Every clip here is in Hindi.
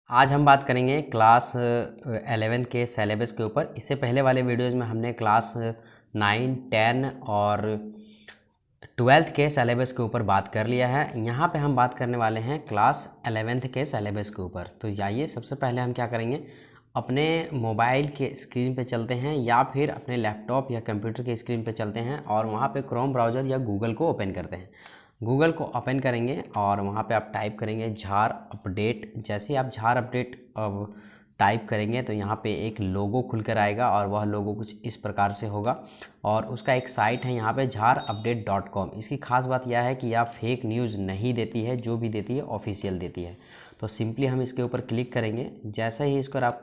आज हम बात करेंगे क्लास 11 के सिलेबस के ऊपर। इससे पहले वाले वीडियोज़ में हमने क्लास 9, 10 और 12th के सिलेबस के ऊपर बात कर लिया है। यहाँ पे हम बात करने वाले हैं क्लास 11th के सिलेबस के ऊपर। तो आइए सबसे पहले हम क्या करेंगे, अपने मोबाइल के स्क्रीन पे चलते हैं या फिर अपने लैपटॉप या कंप्यूटर के स्क्रीन पे चलते हैं और वहाँ पे क्रोम ब्राउज़र या गूगल को ओपन करते हैं। गूगल को ओपन करेंगे और वहाँ पे आप टाइप करेंगे झार अपडेट। जैसे ही आप झार अपडेट टाइप करेंगे तो यहाँ पे एक लोगो खुलकर आएगा और वह लोगो कुछ इस प्रकार से होगा और उसका एक साइट है यहाँ पे झारupdate.com। इसकी खास बात यह है कि यह फेक न्यूज़ नहीं देती है, जो भी देती है ऑफिशियल देती है। तो सिंपली हम इसके ऊपर क्लिक करेंगे। जैसे ही इस पर आप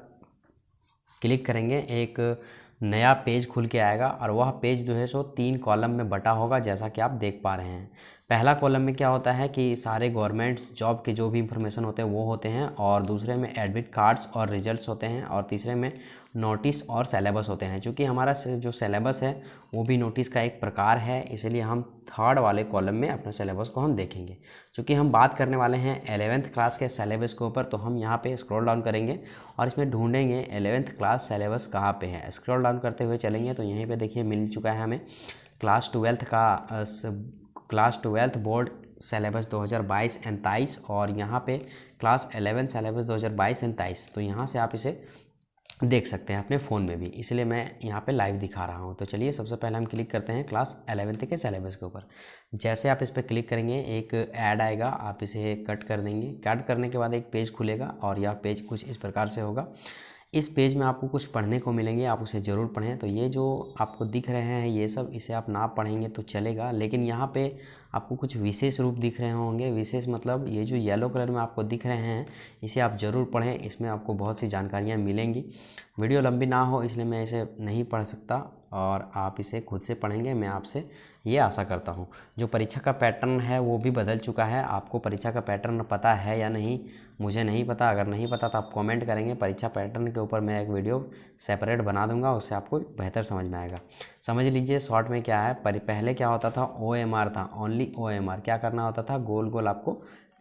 क्लिक करेंगे एक नया पेज खुल के आएगा और वह पेज जो है सो 3 कॉलम में बटा होगा, जैसा कि आप देख पा रहे हैं। पहला कॉलम में क्या होता है कि सारे गवर्नमेंट जॉब के जो भी इंफॉर्मेशन होते हैं वो होते हैं, और दूसरे में एडमिट कार्ड्स और रिजल्ट्स होते हैं, और तीसरे में नोटिस और सिलेबस होते हैं। क्योंकि हमारा जो सिलेबस है वो भी नोटिस का एक प्रकार है, इसलिए हम थर्ड वाले कॉलम में अपने सिलेबस को हम देखेंगे। क्योंकि हम बात करने वाले हैं 11th क्लास के सिलेबस के ऊपर, तो हम यहाँ पे स्क्रॉल डाउन करेंगे और इसमें ढूंढेंगे 11th क्लास सिलेबस कहाँ पे है। स्क्रॉल डाउन करते हुए चलेंगे तो यहीं पे देखिए मिल चुका है हमें क्लास 12th बोर्ड सिलेबस 2022-23 और यहाँ पे क्लास 11 सिलेबस 2022-23। तो यहाँ से आप इसे देख सकते हैं अपने फ़ोन में भी, इसलिए मैं यहाँ पे लाइव दिखा रहा हूँ। तो चलिए सबसे पहले हम क्लिक करते हैं क्लास 11th के सिलेबस के ऊपर। जैसे आप इस पर क्लिक करेंगे एक ऐड आएगा, आप इसे कट कर देंगे। कट करने के बाद एक पेज खुलेगा और यह पेज कुछ इस प्रकार से होगा। इस पेज में आपको कुछ पढ़ने को मिलेंगे, आप उसे ज़रूर पढ़ें। तो ये जो आपको दिख रहे हैं ये सब, इसे आप ना पढ़ेंगे तो चलेगा, लेकिन यहाँ पे आपको कुछ विशेष रूप दिख रहे होंगे। विशेष मतलब ये जो येलो कलर में आपको दिख रहे हैं इसे आप ज़रूर पढ़ें, इसमें आपको बहुत सी जानकारियाँ मिलेंगी। वीडियो लंबी ना हो इसलिए मैं इसे नहीं पढ़ सकता और आप इसे खुद से पढ़ेंगे, मैं आपसे ये आशा करता हूँ। जो परीक्षा का पैटर्न है वो भी बदल चुका है। आपको परीक्षा का पैटर्न पता है या नहीं मुझे नहीं पता, अगर नहीं पता तो आप कमेंट करेंगे। परीक्षा पैटर्न के ऊपर मैं एक वीडियो सेपरेट बना दूंगा, उससे आपको बेहतर समझ में आएगा। समझ लीजिए शॉर्ट में क्या है। पहले क्या होता था, OMR था, ओनली OMR। क्या करना होता था, गोल गोल आपको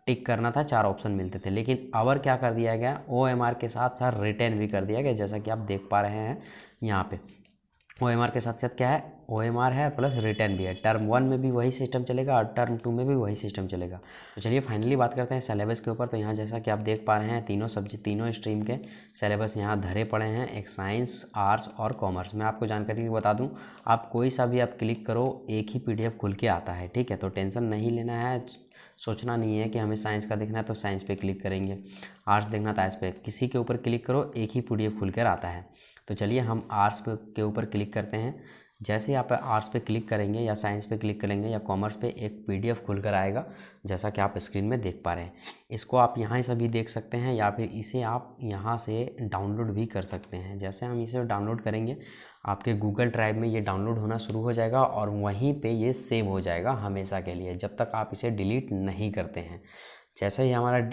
टिक करना था, 4 ऑप्शन मिलते थे। लेकिन अब क्या कर दिया गया, OMR के साथ साथ रिटेन भी कर दिया गया, जैसा कि आप देख पा रहे हैं यहाँ पे। OMR के साथ साथ क्या है, OMR है प्लस रिटर्न भी है। टर्म 1 में भी वही सिस्टम चलेगा और टर्म 2 में भी वही सिस्टम चलेगा। तो चलिए फाइनली बात करते हैं सिलेबस के ऊपर। तो यहाँ जैसा कि आप देख पा रहे हैं तीनों स्ट्रीम के सिलेबस यहाँ धरे पड़े हैं, एक साइंस, आर्ट्स और कॉमर्स। मैं आपको जानकारी बता दूँ, आप कोई सा भी आप क्लिक करो एक ही PDF खुल के आता है, ठीक है। तो टेंशन नहीं लेना है, सोचना नहीं है कि हमें साइंस का देखना है तो साइंस पे क्लिक करेंगे, आर्ट्स देखना था इस पर, किसी के ऊपर क्लिक करो एक ही PDF खुल कर आता है। तो चलिए हम आर्ट्स के ऊपर क्लिक करते हैं। जैसे ही आप आर्ट्स पे क्लिक करेंगे या साइंस पे क्लिक करेंगे या कॉमर्स पे, एक PDF खुलकर आएगा, जैसा कि आप स्क्रीन में देख पा रहे हैं। इसको आप यहाँ से भी देख सकते हैं या फिर इसे आप यहाँ से डाउनलोड भी कर सकते हैं। जैसे हम इसे डाउनलोड करेंगे आपके गूगल ड्राइव में ये डाउनलोड होना शुरू हो जाएगा और वहीं पे ये सेव हो जाएगा हमेशा के लिए, जब तक आप इसे डिलीट नहीं करते हैं। जैसे ही हमारा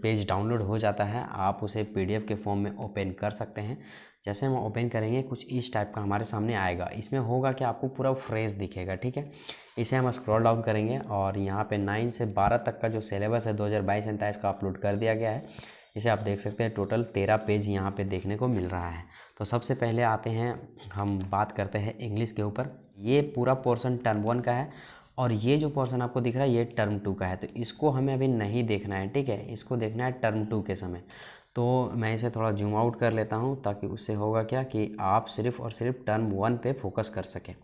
पेज डाउनलोड हो जाता है आप उसे PDF के फॉर्म में ओपन कर सकते हैं। जैसे हम ओपन करेंगे कुछ इस टाइप का हमारे सामने आएगा। इसमें होगा कि आपको पूरा फ्रेश दिखेगा, ठीक है। इसे हम स्क्रॉल डाउन करेंगे और यहाँ पे 9 से 12 तक का जो सिलेबस है 2022-23 का अपलोड कर दिया गया है। इसे आप देख सकते हैं, टोटल 13 पेज यहाँ पे देखने को मिल रहा है। तो सबसे पहले आते हैं, हम बात करते हैं इंग्लिश के ऊपर। ये पूरा पोर्शन टर्म 1 का है और ये जो पोर्शन आपको दिख रहा है ये टर्म 2 का है। तो इसको हमें अभी नहीं देखना है, ठीक है, इसको देखना है टर्म 2 के समय। तो मैं इसे थोड़ा जूम आउट कर लेता हूँ ताकि उससे होगा क्या कि आप सिर्फ़ और सिर्फ टर्म 1 पे फोकस कर सकें।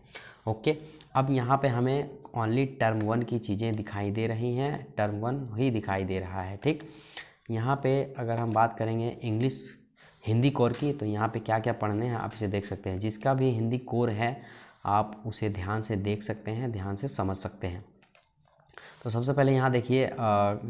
ओके, अब यहाँ पे हमें ओनली टर्म 1 की चीज़ें दिखाई दे रही हैं, टर्म 1 ही दिखाई दे रहा है, ठीक। यहाँ पे अगर हम बात करेंगे इंग्लिश हिंदी कोर की, तो यहाँ पे क्या क्या पढ़ने हैं आप इसे देख सकते हैं। जिसका भी हिंदी कोर है आप उसे ध्यान से देख सकते हैं, ध्यान से समझ सकते हैं। तो सबसे पहले यहाँ देखिए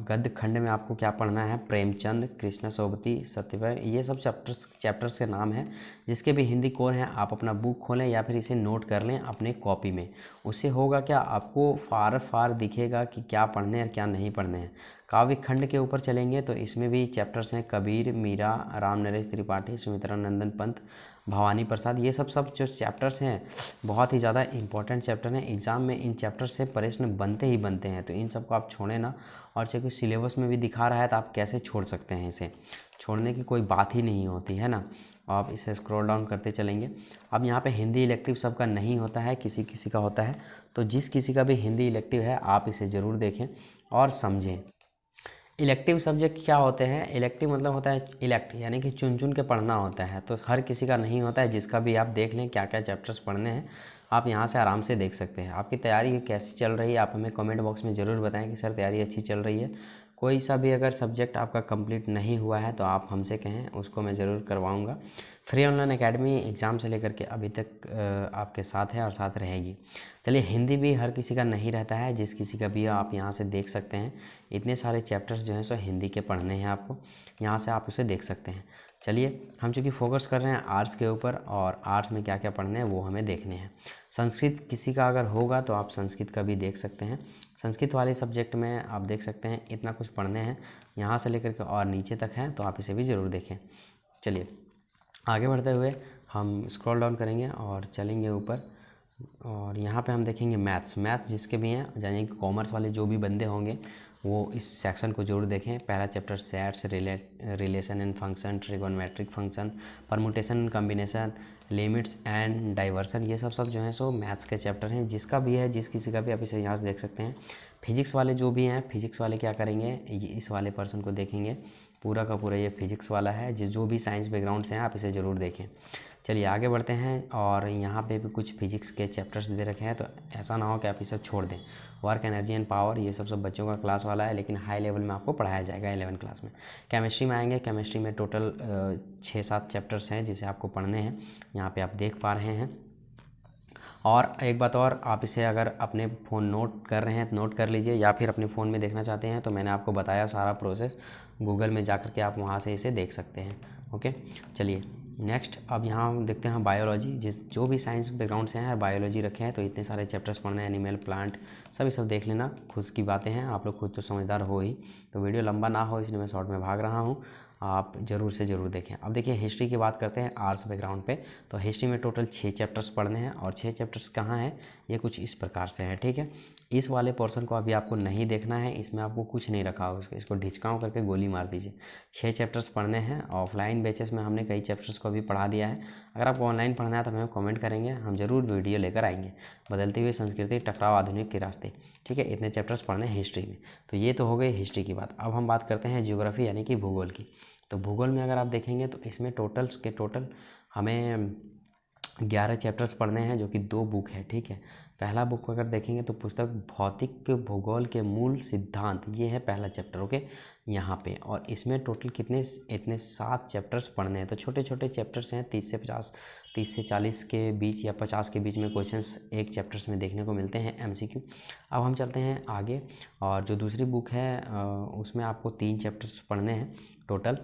गद्य खंड में आपको क्या पढ़ना है, प्रेमचंद, कृष्ण सोबती, सत्यवय, ये सब चैप्टर्स के नाम हैं। जिसके भी हिंदी कोर हैं आप अपना बुक खोलें या फिर इसे नोट कर लें अपने कॉपी में। उससे होगा क्या, आपको फार दिखेगा कि क्या पढ़ने और क्या नहीं पढ़ने हैं। काव्य खंड के ऊपर चलेंगे तो इसमें भी चैप्टर्स हैं, कबीर, मीरा, राम नरेश त्रिपाठी, सुमित्रा नंदन पंत, भवानी प्रसाद। ये सब जो चैप्टर्स हैं बहुत ही ज़्यादा इंपॉर्टेंट चैप्टर हैं। एग्ज़ाम में इन चैप्टर से प्रश्न बनते ही बनते हैं, तो इन सबको आप छोड़ें ना। और चूँकि सिलेबस में भी दिखा रहा है तो आप कैसे छोड़ सकते हैं इसे। छोड़ने की कोई बात ही नहीं होती है ना। आप इसे स्क्रॉल डाउन करते चलेंगे। अब यहाँ पे हिंदी इलेक्टिव सबका नहीं होता है, किसी किसी का होता है। तो जिस किसी का भी हिंदी इलेक्टिव है आप इसे ज़रूर देखें और समझें। इलेक्टिव सब्जेक्ट क्या होते हैं? इलेक्टिव मतलब होता है इलेक्ट, यानी कि चुन चुन के पढ़ना होता है। तो हर किसी का नहीं होता है, जिसका भी आप देख लें क्या क्या चैप्टर्स पढ़ने हैं, आप यहाँ से आराम से देख सकते हैं। आपकी तैयारी कैसी चल रही है आप हमें कमेंट बॉक्स में ज़रूर बताएं कि सर तैयारी अच्छी चल रही है। कोई सा भी अगर सब्जेक्ट आपका कंप्लीट नहीं हुआ है तो आप हमसे कहें, उसको मैं ज़रूर करवाऊँगा। फ्री ऑनलाइन एकेडमी एग्ज़ाम से लेकर के अभी तक आपके साथ है और साथ रहेगी। चलिए, हिंदी भी हर किसी का नहीं रहता है, जिस किसी का भी आप यहाँ से देख सकते हैं। इतने सारे चैप्टर्स जो हैं सो हिंदी के पढ़ने हैं आपको, यहाँ से आप उसे देख सकते हैं। चलिए, हम चूँकि फोकस कर रहे हैं आर्ट्स के ऊपर, और आर्ट्स में क्या क्या पढ़ने हैं वो हमें देखने हैं। संस्कृत किसी का अगर होगा तो आप संस्कृत का भी देख सकते हैं। संस्कृत वाले सब्जेक्ट में आप देख सकते हैं इतना कुछ पढ़ने हैं, यहाँ से लेकर के और नीचे तक हैं, तो आप इसे भी ज़रूर देखें। चलिए आगे बढ़ते हुए हम स्क्रॉल डाउन करेंगे और चलेंगे ऊपर, और यहाँ पे हम देखेंगे मैथ्स जिसके भी हैं, यानी कि कॉमर्स वाले जो भी बंदे होंगे वो इस सेक्शन को जरूर देखें। पहला chapter sets, relation and function, trigonometric function, permutation and combination, limits and diversion, ये सब जो हैं सो मैथ्स के चैप्टर हैं। जिसका भी है, जिस किसी का भी आप इसे यहाँ से देख सकते हैं। फिजिक्स वाले जो भी हैं, फिजिक्स वाले क्या करेंगे, इस वाले पर्सन को देखेंगे। पूरा का पूरा ये फिजिक्स वाला है। जो भी साइंस बैकग्राउंड से हैं आप इसे ज़रूर देखें। चलिए आगे बढ़ते हैं, और यहाँ पे भी कुछ फिजिक्स के चैप्टर्स दे रखे हैं, तो ऐसा ना हो कि आप इसे छोड़ दें। वर्क, एनर्जी एंड पावर, ये सब बच्चों का क्लास वाला है, लेकिन हाई लेवल में आपको पढ़ाया जाएगा 11 क्लास में। केमिस्ट्री में आएंगे, केमिस्ट्री में टोटल 6-7 चैप्टर्स हैं जिसे आपको पढ़ने हैं, यहाँ पे आप देख पा रहे हैं। और एक बात और, आप इसे अगर अपने फ़ोन नोट कर रहे हैं तो नोट कर लीजिए, या फिर अपने फ़ोन में देखना चाहते हैं तो मैंने आपको बताया सारा प्रोसेस, गूगल में जा कर के आप वहाँ से इसे देख सकते हैं। ओके, चलिए नेक्स्ट अब यहाँ हम देखते हैं बायोलॉजी। जो भी साइंस बैकग्राउंड से हैं बायोलॉजी रखे हैं, तो इतने सारे चैप्टर्स पढ़ने हैं, एनिमल, प्लांट, सभी सब देख लेना। खुद की बातें हैं, आप लोग खुद तो समझदार हो ही, तो वीडियो लंबा ना हो इसलिए मैं शॉर्ट में भाग रहा हूँ, आप ज़रूर से ज़रूर देखें। अब देखिए हिस्ट्री की बात करते हैं आर्ट्स बैकग्राउंड पे। तो हिस्ट्री में टोटल 6 चैप्टर्स पढ़ने हैं, और 6 चैप्टर्स कहाँ हैं, ये कुछ इस प्रकार से हैं, ठीक है। इस वाले पोर्शन को अभी आपको नहीं देखना है, इसमें आपको कुछ नहीं रखा हो, इसको ढिचकाओ करके गोली मार दीजिए। 6 चैप्टर्स पढ़ने हैं। ऑफलाइन बेसिस में हमने कई चैप्टर्स को अभी पढ़ा दिया है। अगर आपको ऑनलाइन पढ़ना है तो हमें कमेंट करेंगे, हम ज़रूर वीडियो लेकर आएंगे। बदलती हुई संस्कृति, टकराव आधुनिक के रास्ते, ठीक है। इतने चैप्टर्स पढ़ने हैं हिस्ट्री में। तो ये तो हो गई हिस्ट्री की बात। अब हम बात करते हैं ज्योग्राफी यानी कि भूगोल की। तो भूगोल में अगर आप देखेंगे तो इसमें टोटल हमें 11 चैप्टर्स पढ़ने हैं, जो कि 2 बुक है, ठीक है। पहला बुक को अगर देखेंगे तो पुस्तक भौतिक भूगोल के मूल सिद्धांत, ये है पहला चैप्टर, ओके यहाँ पे। और इसमें टोटल इतने 7 चैप्टर्स पढ़ने हैं। तो छोटे छोटे चैप्टर्स हैं, 30 से 40 के बीच या 50 के बीच में क्वेश्चंस एक चैप्टर्स में देखने को मिलते हैं, MCQ। अब हम चलते हैं आगे, और जो दूसरी बुक है उसमें आपको 3 चैप्टर्स पढ़ने हैं टोटल।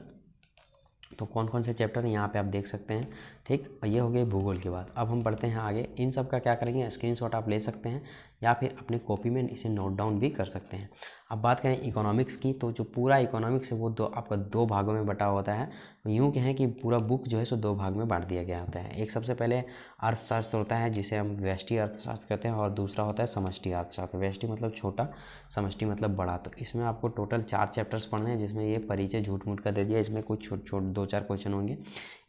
तो कौन कौन से चैप्टर यहाँ पे आप देख सकते हैं, ठीक। ये हो गई भूगोल की बात। अब हम बढ़ते हैं आगे। इन सब का क्या करेंगे, स्क्रीनशॉट आप ले सकते हैं, या फिर अपनी कॉपी में इसे नोट डाउन भी कर सकते हैं। अब बात करें इकोनॉमिक्स की, तो जो पूरा इकोनॉमिक्स है वो आपका 2 भागों में बटा होता है। यूँ कहें कि पूरा बुक जो है सो 2 भाग में बांट दिया गया होता है। एक सबसे पहले अर्थशास्त्र होता है, जिसे हम व्यष्टि अर्थशास्त्र कहते हैं, और दूसरा होता है समष्टि अर्थशास्त्र। व्यष्टि मतलब छोटा, समष्टि मतलब बड़ा। तो इसमें आपको टोटल 4 चैप्टर्स पढ़ने हैं, जिसमें ये परिचय झूठ मूठ का दे दिया, इसमें कुछ छोट 2-4 क्वेश्चन होंगे,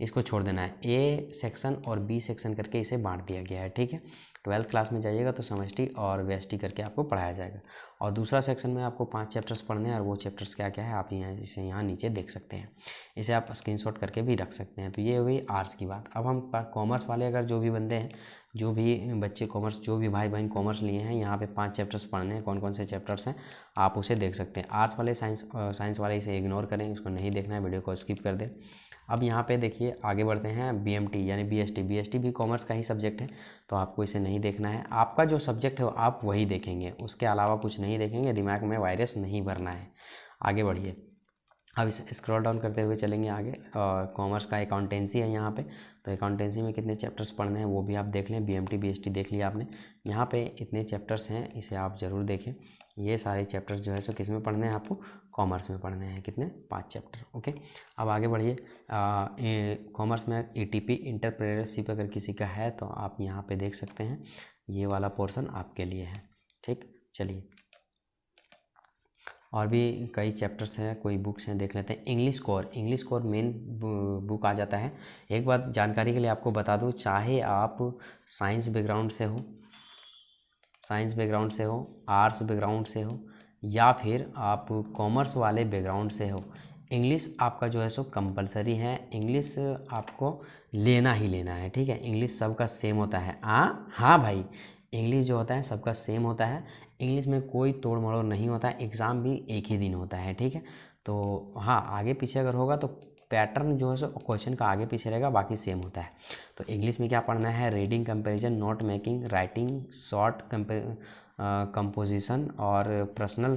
इसको छोड़ देना है। ए सेक्शन और बी सेक्शन करके इसे बांट दिया गया है, ठीक है। 12th क्लास में जाइएगा तो समष्टि और व्यष्टि करके आपको पढ़ाया जाएगा। और दूसरा सेक्शन में आपको 5 चैप्टर्स पढ़ने हैं, और वो चैप्टर्स क्या क्या है आप यहाँ नीचे देख सकते हैं। इसे आप स्क्रीनशॉट करके भी रख सकते हैं। तो ये हो गई आर्ट्स की बात। अब हम कॉमर्स वाले अगर जो भी बंदे हैं, जो भी बच्चे कॉमर्स, जो भी भाई बहन कॉमर्स लिए हैं, यहाँ पे 5 चैप्टर्स पढ़ने हैं। कौन कौन से चैप्टर्स हैं आप उसे देख सकते हैं। आर्ट्स वाले साइंस वाले इसे इग्नोर करें, इसको नहीं देखना है, वीडियो को स्किप कर दें। अब यहाँ पे देखिए आगे बढ़ते हैं, BMT यानी BST भी कॉमर्स का ही सब्जेक्ट है, तो आपको इसे नहीं देखना है। आपका जो सब्जेक्ट है आप वही देखेंगे, उसके अलावा कुछ नहीं देखेंगे, दिमाग में वायरस नहीं भरना है। आगे बढ़िए। अब इसे स्क्रॉल डाउन करते हुए चलेंगे आगे। कॉमर्स का अकाउंटेंसी है यहाँ पे, तो अकाउंटेंसी में कितने चैप्टर्स पढ़ने हैं वो भी आप देख लें। BMT BST देख लिया आपने, यहाँ पे इतने चैप्टर्स हैं, इसे आप ज़रूर देखें। ये सारे चैप्टर्स जो है सो किस में पढ़ने हैं आपको, कॉमर्स में पढ़ने हैं। कितने, 5 चैप्टर, ओके। अब आगे बढ़िए। कॉमर्स में ETP इंटरप्रेन्योरशिप अगर किसी का है तो आप यहाँ पे देख सकते हैं, ये वाला पोर्शन आपके लिए है, ठीक। चलिए और भी कई चैप्टर्स हैं, कोई बुक्स हैं, देख लेते हैं। इंग्लिश कोर मेन बुक आ जाता है। एक बात जानकारी के लिए आपको बता दूं, चाहे आप साइंस बैकग्राउंड से हो, आर्ट्स बैकग्राउंड से हो, या फिर आप कॉमर्स वाले बैकग्राउंड से हो, इंग्लिश आपका जो है सो कंपलसरी है। इंग्लिश आपको लेना ही लेना है, ठीक है। इंग्लिश सबका सेम होता है। हाँ भाई, इंग्लिश जो होता है सबका सेम होता है। इंग्लिश में कोई तोड़ मरोड़ नहीं होता है। एग्ज़ाम भी एक ही दिन होता है, ठीक है। तो हाँ, आगे पीछे अगर होगा तो पैटर्न जो है सो क्वेश्चन का आगे पीछे रहेगा, बाकी सेम होता है। तो इंग्लिश में क्या पढ़ना है? Reading comparison, note making, writing, short composition और पर्सनल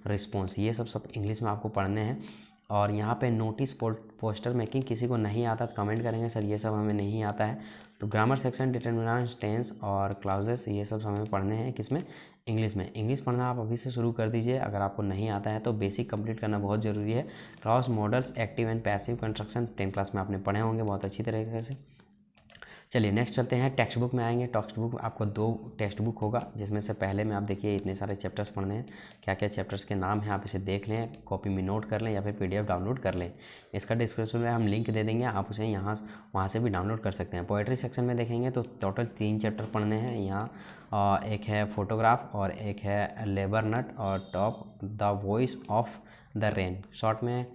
रिस्पॉन्स, ये सब इंग्लिश में आपको पढ़ने हैं। और यहाँ पे नोटिस पोस्टर मेकिंग किसी को नहीं आता तो कमेंट करेंगे सर ये सब हमें नहीं आता है। तो ग्रामर सेक्शन, डिटर्मिनेंट्स, टेंस और क्लाउजेस, ये सब हमें पढ़ने हैं किसमें? इंग्लिश में। इंग्लिश पढ़ना आप अभी से शुरू कर दीजिए। अगर आपको नहीं आता है तो बेसिक कंप्लीट करना बहुत ज़रूरी है। Clause, models, active and passive construction 10th class में आपने पढ़े होंगे बहुत अच्छी तरीके से। चलिए नेक्स्ट चलते हैं, टेक्स्ट बुक में आएंगे। टेक्स्ट बुक आपको 2 टेक्स्ट बुक होगा, जिसमें से पहले में आप देखिए इतने सारे चैप्टर्स पढ़ने हैं। क्या क्या चैप्टर्स के नाम हैं आप इसे देख लें, कॉपी में नोट कर लें या फिर PDF डाउनलोड कर लें। इसका डिस्क्रिप्शन में हम लिंक दे देंगे, आप उसे वहाँ से भी डाउनलोड कर सकते हैं। पोएट्री सेक्शन में देखेंगे तो टोटल 3 चैप्टर पढ़ने हैं यहाँ। एक है फोटोग्राफ और एक है लेबर नट और top the voice of the rain. Short में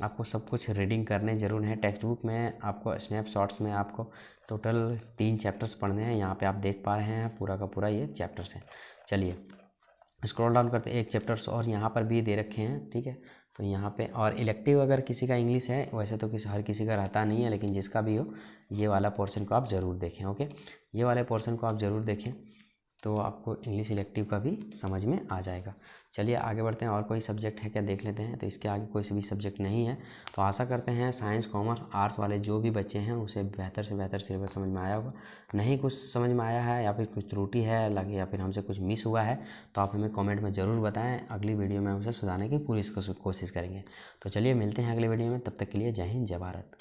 आपको सब कुछ रीडिंग करने ज़रूर है। टेक्स्ट बुक में आपको स्नैपशॉट्स में आपको टोटल 3 चैप्टर्स पढ़ने हैं। यहाँ पे आप देख पा रहे हैं पूरा का पूरा ये चैप्टर्स हैं। चलिए स्क्रॉल डाउन करते हैं, एक चैप्टर्स और यहाँ पर भी दे रखे हैं, ठीक है। तो यहाँ पे और इलेक्टिव अगर किसी का इंग्लिश है, वैसे तो हर किसी का रहता नहीं है, लेकिन जिसका भी हो ये वाला पोर्शन को आप ज़रूर देखें, ओके। ये वाले पोर्शन को आप ज़रूर देखें तो आपको इंग्लिश इलेक्टिव का भी समझ में आ जाएगा। चलिए आगे बढ़ते हैं, और कोई सब्जेक्ट है क्या देख लेते हैं। तो इसके आगे कोई भी सब्जेक्ट नहीं है। तो आशा करते हैं साइंस, कॉमर्स, आर्ट्स वाले जो भी बच्चे हैं उसे बेहतर से बेहतर सिलेबस समझ में आया होगा। नहीं कुछ समझ में आया है या फिर कुछ त्रुटि है लगे या फिर हमसे कुछ मिस हुआ है तो आप हमें कॉमेंट में ज़रूर बताएँ। अगली वीडियो में उसे सुधारने की पूरी कोशिश करेंगे। तो चलिए मिलते हैं अगली वीडियो में, तब तक के लिए जय हिंद, जय भारत।